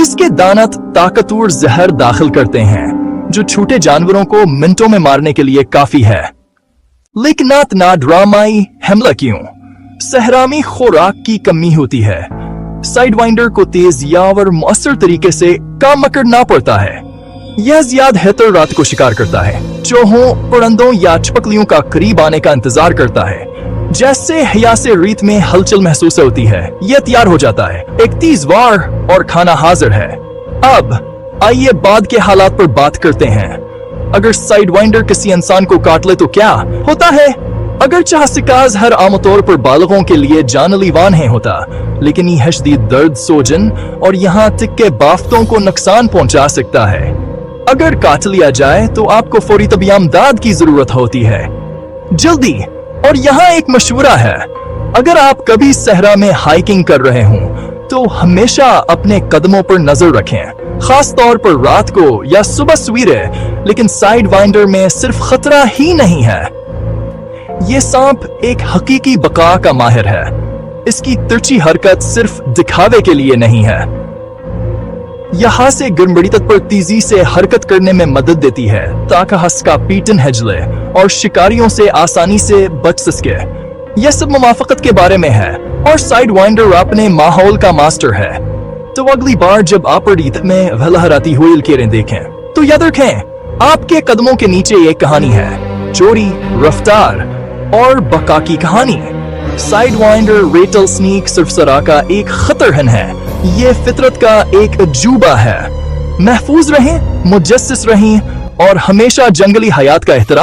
इसके दांत ताकतवर जहर दाखिल करते हैं जो छोटे जानवरों को मिनटों में मारने के लिए काफी है। लेकिन नाड्रामाई हमला क्यों? सहरा में खुराक की कमी होती है। साइडवाइंडर को तेज और मौसर तरीके से काम करना पड़ता है। यह ज्यादातर रात को शिकार करता है, चूहों, परिंदों या छिपकलियों का करीब आने का इंतजार करता है। जैसे हयासे रीत में हलचल महसूस होती है, यह तैयार हो जाता है। एक तेज वार और खाना हाजिर है। अब आइए बाद के हालात पर बात करते हैं। अगर साइडवाइंडर किसी इंसान को काट ले तो क्या होता है? अगर चाहसिकाज हर आमतौर पर बालगों के लिए जानलेवा नहीं होता, लेकिन यह शदीद दर्द, सोजन और यहाँ तक के बाफ्तों को नुकसान पहुंचा सकता है। अगर काट लिया जाए तो आपको फौरी तबी इमदाद की जरूरत होती है, जल्दी। और यहाँ एक मशवरा है, अगर आप कभी सहरा में हाइकिंग कर रहे हों तो हमेशा अपने कदमों पर नजर रखें, खास तौर पर रात को या सुबह सवेरे। लेकिन साइडवाइंडर में सिर्फ खतरा ही नहीं है, ये सांप एक हकीकी बका का माहिर है। इसकी तिरछी हरकत सिर्फ दिखावे के लिए नहीं है, यहाँ से गड़बड़ी तक पर तेजी से हरकत करने में मदद देती है ताकि हस्का पीटन हजले और शिकारियों से आसानी से बच सके। यह सब मुवाफकत के बारे में है और साइडवाइंडर अपने माहौल का मास्टर है। तो अगली बार जब आप रीत में लहराती हुई लकीरें देखें तो याद रखें, आपके कदमों के नीचे एक कहानी है, चोरी, रफ्तार और बका की कहानी। साइडवाइंडर रेटल स्नीक सिर्फसरा का एक खतरहन है, ये फितरत का एक अजूबा है। महफूज रहें, मुजस्सिस रहें और हमेशा जंगली हयात का एहतराम